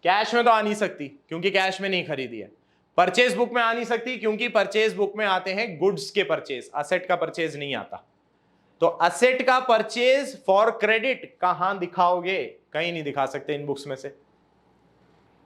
कैश में तो आ नहीं सकती क्योंकि कैश में नहीं खरीदी है। परचेज बुक में आ नहीं सकती क्योंकि परचेज बुक में आते हैं गुड्स के परचेज, असेट का परचेज नहीं आता। तो असेट का परचेज फॉर क्रेडिट कहां दिखाओगे? कहीं नहीं दिखा सकते इन बुक्स में से।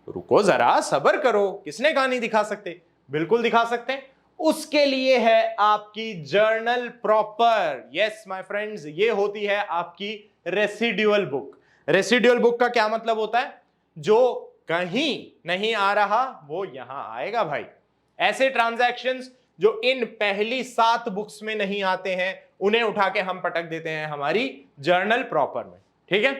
रुको जरा, सब्र करो, किसने कहा नहीं दिखा सकते? बिल्कुल दिखा सकते हैं। उसके लिए है आपकी journal proper. Yes my friends, ये होती है आपकी रेसिडुअल बुक। रेसिडुअल बुक का क्या मतलब होता है? जो कहीं नहीं आ रहा वो यहां आएगा भाई। ऐसे ट्रांजैक्शंस जो इन पहली 7 बुक्स में नहीं आते हैं उन्हें उठा के हम पटक देते हैं हमारी जर्नल प्रॉपर में। ठीक है,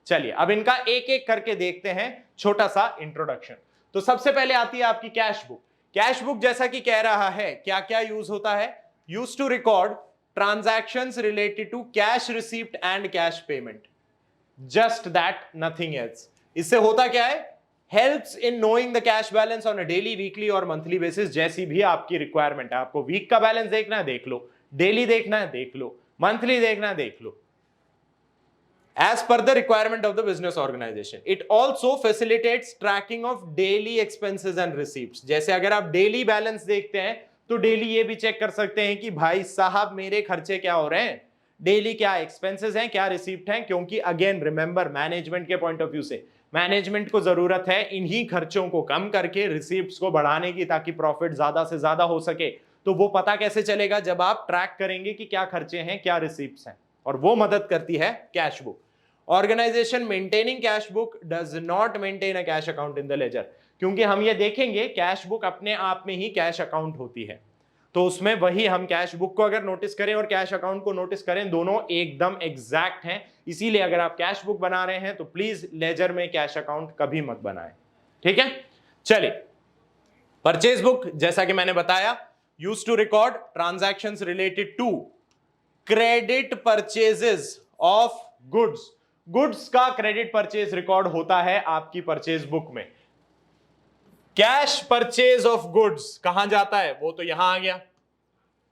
चलिए अब इनका एक एक करके देखते हैं, छोटा सा इंट्रोडक्शन। तो सबसे पहले आती है आपकी कैश बुक। कैश बुक जैसा कि कह रहा है क्या क्या यूज होता है? Use to record transactions related to cash receipt and cash payment, just that, nothing else. इससे होता क्या है? Helps in knowing the cash balance on a daily, weekly और मंथली बेसिस, जैसी भी आपकी रिक्वायरमेंट है। आपको वीक का बैलेंस देखना है देख लो, डेली देखना है देख लो, मंथली देखना है देख लो, as per the requirement of the business organization. It also facilitates tracking of daily expenses and receipts. जैसे अगर आप डेली बैलेंस देखते हैं तो डेली ये भी चेक कर सकते हैं कि भाई साहब मेरे खर्चे क्या हो रहे हैं, डेली क्या एक्सपेंसेस हैं, क्या रिसीप्ट हैं। क्योंकि अगेन रिमेंबर, मैनेजमेंट के पॉइंट ऑफ व्यू से मैनेजमेंट को जरूरत है इन्हीं खर्चों को कम करके रिसीप्ट्स को बढ़ाने की, ताकि प्रॉफिट ज्यादा से ज्यादा हो सके। तो वो पता कैसे चलेगा? जब आप ट्रैक करेंगे कि क्या खर्चे हैं, क्या रिसीप्ट्स हैं, और वो मदद करती है cash book. Organisation maintaining cash book does not maintain a cash account in the ledger, क्योंकि हम ये देखेंगे कैश बुक अपने आप में ही कैश अकाउंट होती है। तो उसमें वही हम कैश बुक को अगर नोटिस करें और कैश अकाउंट को नोटिस करें, दोनों एकदम एग्जैक्ट हैं। इसीलिए अगर आप कैश बुक बना रहे हैं तो प्लीज लेजर में कैश अकाउंट कभी मत बनाएं। ठीक है, चलिए परचेज बुक, जैसा कि मैंने बताया, use to record transactions related to credit purchases of goods. Goods का क्रेडिट परचेज रिकॉर्ड होता है आपकी परचेज बुक में। कैश परचेज ऑफ गुड्स कहां जाता है? वो तो यहां आ गया।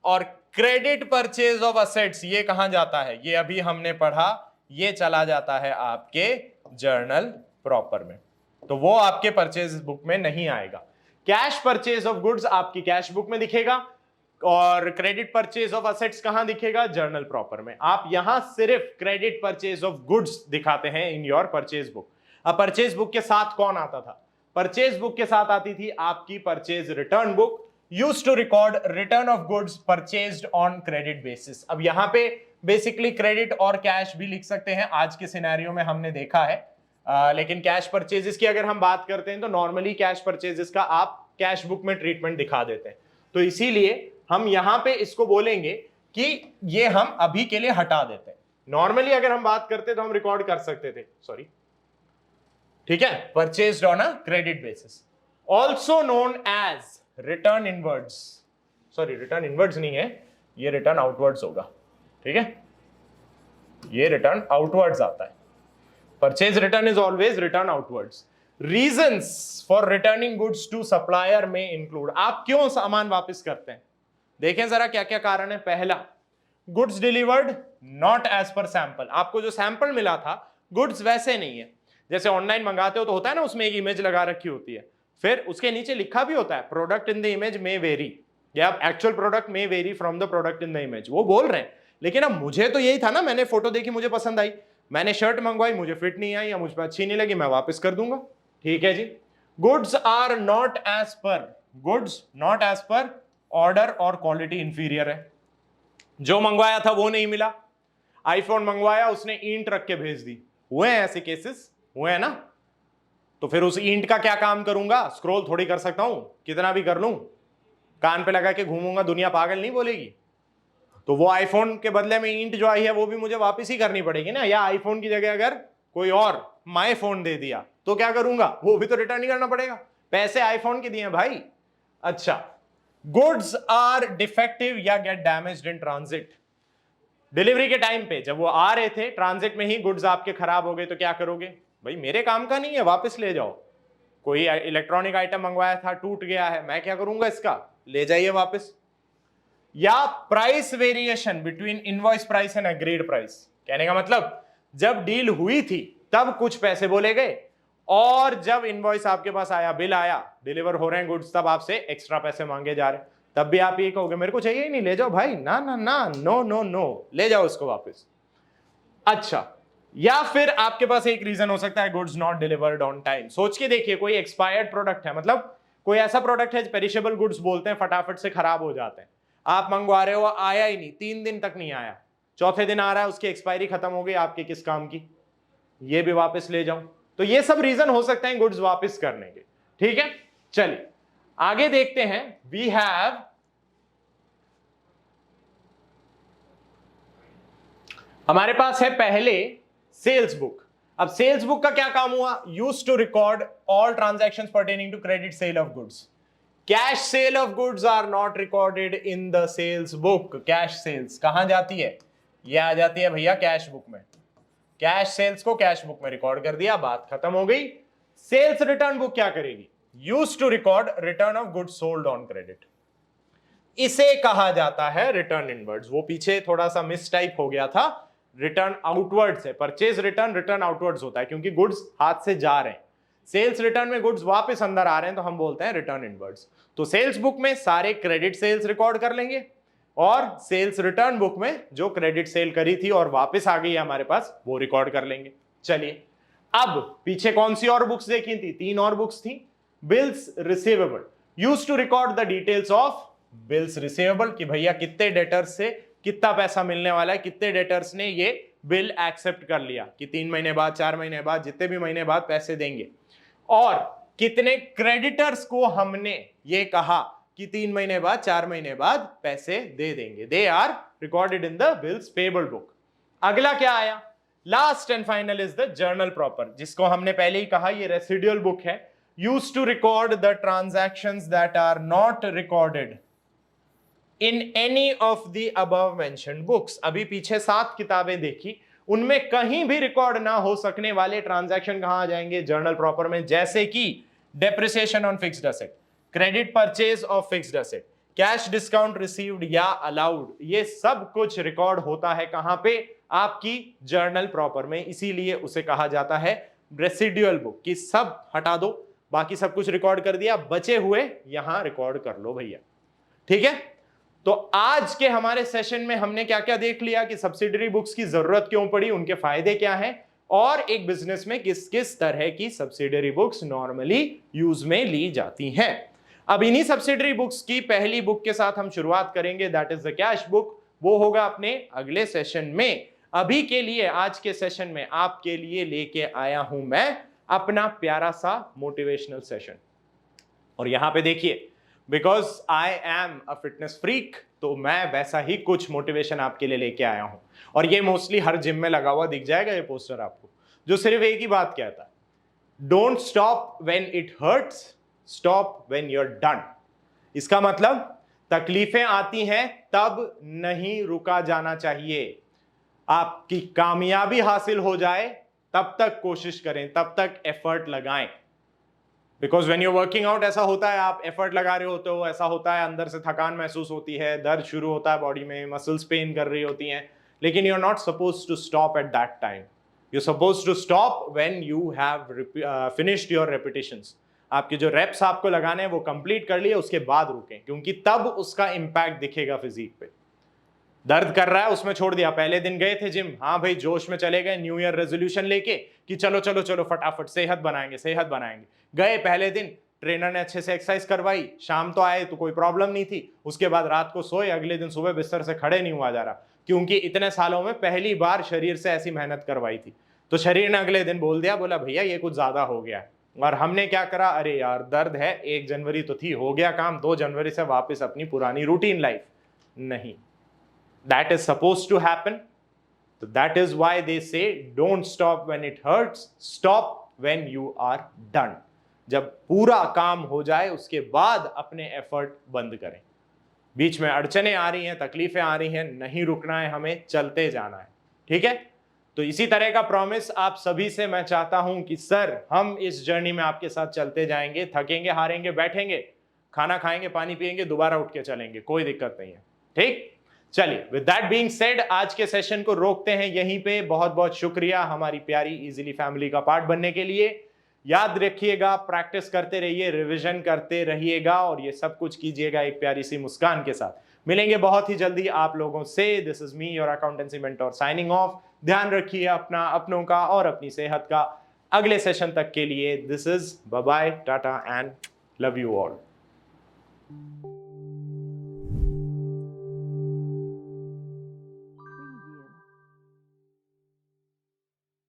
और क्रेडिट परचेज ऑफ असेट्स ये कहां जाता है? ये अभी हमने पढ़ा, ये चला जाता है आपके जर्नल प्रॉपर में। तो वो आपके परचेज बुक में नहीं आएगा। कैश परचेज ऑफ गुड्स आपकी कैश बुक में दिखेगा और क्रेडिट परचेज ऑफ असेट्स कहां दिखेगा? जर्नल प्रॉपर में। आप यहां सिर्फ क्रेडिट परचेज ऑफ गुड्स दिखाते हैं इन योर परचेज बुक। अब परचेज बुक के साथ कौन आता था? परचेज बुक के साथ आती थी आपकी purchase return book, used to record return of goods purchased on credit basis. अब यहां पे बेसिकली क्रेडिट और कैश भी लिख सकते हैं, आज के सिनेरियो में हमने देखा है। लेकिन कैश परचेजेस की अगर हम बात करते हैं तो नॉर्मली कैश परचेजेस का आप कैश बुक में ट्रीटमेंट दिखा देते हैं। तो इसीलिए हम यहां पे इसको बोलेंगे कि ये हम अभी के लिए हटा देते हैं। नॉर्मली अगर हम बात करते तो हम रिकॉर्ड कर सकते थे, सॉरी, ठीक है, purchased on a credit basis, also known as return inwards. Sorry, return inwards नहीं है, ये रिटर्न आउटवर्ड्स होगा। ठीक है, ये रिटर्न आउटवर्ड्स आता है। Purchase return is always return outwards. Reasons for returning goods to supplier में इंक्लूड, आप क्यों सामान वापस करते हैं? देखें जरा क्या क्या कारण है। पहला, goods delivered not as per sample. आपको जो सैंपल मिला था गुड्स वैसे नहीं है। जैसे ऑनलाइन मंगाते हो तो होता है ना, उसमें एक इमेज लगा रखी होती है, फिर उसके नीचे लिखा भी होता है product in the image may vary, या actual product may vary from the product in the image. वो बोल रहे हैं, लेकिन अब मुझे तो यही था ना, मैंने फोटो देखी, मुझे पसंद आई, मैंने शर्ट मंगवाई, मुझे फिट नहीं आई या मुझ पर अच्छी नहीं लगी, मैं वापस कर दूंगा। ठीक है जी। Goods are not as per, goods not as per order और क्वालिटी इंफीरियर है। जो मंगवाया था वो नहीं मिला, आईफोन मंगवाया उसने ईंट रख के भेज दी, हुए हैं ऐसे केसेस, हुए हैं ना। तो फिर उस ईंट का क्या काम करूंगा? स्क्रॉल थोड़ी कर सकता हूं, कितना भी कर लूं, कान पे लगा के घूमूंगा, दुनिया पागल नहीं बोलेगी। तो वो आईफोन के बदले में ईंट जो आई है वो भी मुझे वापस ही करनी पड़ेगी ना। या आईफोन की जगह अगर कोई और माई फोन दे दिया तो क्या करूंगा? वो भी तो रिटर्न ही करना पड़ेगा, पैसे आईफोन के दिए भाई। अच्छा, गुड्स आर डिफेक्टिव या get damaged in transit. Delivery के टाइम पे जब वो आ रहे थे, ट्रांजिट में ही गुड्स आपके खराब हो गए तो क्या करोगे? भाई मेरे काम का नहीं है, वापस ले जाओ। कोई इलेक्ट्रॉनिक आइटम मंगवाया था, टूट गया है, मैं क्या करूंगा इसका? ले जाइए वापस। या price variation between invoice price and agreed price. कहने का मतलब, जब डील हुई थी तब कुछ पैसे बोले गए, और जब इनवॉइस आपके पास आया, बिल आया, डिलीवर हो रहे हैं गुड्स, तब आपसे एक्स्ट्रा पैसे मांगे जा रहे हैं। तब भी आप ये कहोगे मेरे को चाहिए ही नहीं, ले जाओ भाई, ना ना ना, नो नो नो, ले जाओ इसको वापस। अच्छा, या फिर आपके पास एक रीजन हो सकता है, goods not delivered on time. सोच के देखिए, कोई एक्सपायर्ड प्रोडक्ट है, मतलब कोई ऐसा प्रोडक्ट है, पेरिशेबल गुड्स बोलते हैं, फटाफट से खराब हो जाते हैं, आप मंगवा रहे हो, आया ही नहीं, 3 दिन तक नहीं आया, चौथे दिन आ रहा है, उसकी एक्सपायरी खत्म हो गई, आपके किस काम की, ये भी वापस ले जाऊं। तो ये सब रीजन हो सकते हैं गुड्स वापस करने के। ठीक है, चलिए आगे देखते हैं। वी हैव हमारे पास है पहले सेल्स बुक। अब सेल्स बुक का क्या काम हुआ? Use to record all transactions pertaining to credit sale of goods. Cash sale of goods are not recorded in the sales book. Cash sales कहां जाती है? ये आ जाती है भैया कैश बुक में। कैश सेल्स को कैश बुक में रिकॉर्ड कर दिया, बात खत्म हो गई। सेल्स रिटर्न बुक क्या करेगी? Use to record return of goods sold on credit. इसे कहा जाता है रिटर्न इनवर्ड्स। वो पीछे थोड़ा सा मिस टाइप हो गया था, रिटर्न आउटवर्ड्स है, परचेज रिटर्न रिटर्न आउटवर्ड्स होता है क्योंकि गुड्स हाथ से जा रहे हैं। सेल्स रिटर्न में गुड्स वापस अंदर आ रहे हैं तो हम बोलते हैं रिटर्न इनवर्ड्स। तो सेल्स बुक में सारे क्रेडिट सेल्स रिकॉर्ड कर लेंगे और सेल्स रिटर्न बुक में जो क्रेडिट सेल करी थी और वापस आ गई है हमारे पास, वो रिकॉर्ड कर लेंगे। चलिए अब पीछे कौन सी और बुक्स देखी थी? 3 और बुक्स थी। Bills receivable, use to record the details of bills receivable कि भैया कितने डेटर्स से कितना पैसा मिलने वाला है, कितने डेटर्स ने ये बिल एक्सेप्ट कर लिया कि 3 महीने बाद, 4 महीने बाद, जितने भी महीने बाद पैसे देंगे, और कितने क्रेडिटर्स को हमने ये कहा कि 3 महीने बाद, 4 महीने बाद पैसे दे देंगे। They are recorded in the bills payable book. अगला क्या आया? Last and final is the journal proper, जिसको हमने पहले ही कहा ये रेसिडुअल बुक है। Use to record the transactions that are not recorded in any of the above mentioned books. अभी पीछे 7 किताबें देखी, उनमें कहीं भी रिकॉर्ड ना हो सकने वाले ट्रांजैक्शन कहां आ जाएंगे? जर्नल प्रॉपर में। जैसे कि depreciation on fixed asset, credit purchase of fixed asset, cash discount received या अलाउड, ये सब कुछ रिकॉर्ड होता है कहां पे? आपकी जर्नल प्रॉपर में। इसीलिए उसे कहा जाता है रेसिडुअल बुक कि सब हटा दो, बाकी सब कुछ रिकॉर्ड कर दिया, बचे हुए यहां रिकॉर्ड कर लो भैया। ठीक है, तो आज के हमारे सेशन में हमने क्या क्या देख लिया कि सब्सिडरी बुक्स की जरूरत क्यों पड़ी, उनके फायदे क्या हैं, और एक बिजनेस में किस किस तरह की सब्सिडरी बुक्स नॉर्मली यूज में ली जाती हैं। अब इन्हीं सब्सिडरी बुक्स की पहली बुक के साथ हम शुरुआत करेंगे, that is the cash book. वो होगा अपने अगले सेशन में। अभी के लिए आज के सेशन में आपके लिए लेके आया हूं मैं अपना प्यारा सा मोटिवेशनल सेशन। और यहां पे देखिए, because I am a fitness freak, तो मैं वैसा ही कुछ मोटिवेशन आपके लिए लेके आया हूं। और ये मोस्टली हर जिम में लगा हुआ दिख जाएगा ये पोस्टर आपको, जो सिर्फ एक ही बात कहता है, don't stop when it hurts, stop when you are done. इसका मतलब तकलीफें आती हैं तब नहीं रुका जाना चाहिए। आपकी कामयाबी हासिल हो जाए तब तक कोशिश करें, तब तक एफर्ट लगाएं। Because when you working out ऐसा होता है, आप एफर्ट लगा रहे होते हो, ऐसा होता है अंदर से थकान महसूस होती है, दर्द शुरू होता है बॉडी में, मसल्स पेन कर रही होती हैं, लेकिन you are not suppose to stop at that time. You suppose to stop when you have finished your repetitions. आपके जो रेप्स आपको लगाने हैं वो कंप्लीट कर लिए, उसके बाद रुकें, क्योंकि तब उसका इंपैक्ट दिखेगा फिजिक पे। दर्द कर रहा है उसमें छोड़ दिया, पहले दिन गए थे जिम, हाँ भाई जोश में चले गए, न्यू ईयर रेजोल्यूशन लेके कि चलो चलो चलो फटाफट सेहत बनाएंगे सेहत बनाएंगे, गए पहले दिन, ट्रेनर ने अच्छे से एक्सरसाइज करवाई, शाम तो आए तो कोई प्रॉब्लम नहीं थी, उसके बाद रात को सोए, अगले दिन सुबह बिस्तर से खड़े नहीं हुआ जा रहा, क्योंकि इतने सालों में पहली बार शरीर से ऐसी मेहनत करवाई थी। तो शरीर ने अगले दिन बोल दिया, बोला भैया ये कुछ ज्यादा हो गया है। और हमने क्या करा, अरे यार दर्द है, 1 जनवरी तो थी, हो गया काम, 2 जनवरी से वापस अपनी पुरानी रूटीन लाइफ। नहीं, that is supposed to happen. So that is why they say don't stop when it hurts, stop when you are done. जब पूरा काम हो जाए उसके बाद अपने एफर्ट बंद करें। बीच में अड़चने आ रही हैं, तकलीफें आ रही हैं, नहीं रुकना है, हमें चलते जाना है। ठीक है, तो इसी तरह का प्रॉमिस आप सभी से मैं चाहता हूं कि सर हम इस जर्नी में आपके साथ चलते जाएंगे, थकेंगे, हारेंगे, बैठेंगे, खाना खाएंगे, पानी पिएंगे, दोबारा उठ के चलेंगे, कोई दिक्कत नहीं है। ठीक, चलिए विद दैट बीइंग सेड आज के सेशन को रोकते हैं यहीं पे। बहुत बहुत शुक्रिया हमारी प्यारी इजीली फैमिली का पार्ट बनने के लिए। याद रखिएगा, प्रैक्टिस करते रहिए, रिवीजन करते रहिएगा, और ये सब कुछ कीजिएगा एक प्यारी सी मुस्कान के साथ। मिलेंगे बहुत ही जल्दी आप लोगों से। This is me your accountancy mentor signing off. ध्यान रखिए अपना, अपनों का और अपनी सेहत का। अगले सेशन तक के लिए दिस इज बाय बाय, टाटा एंड लव यू ऑल.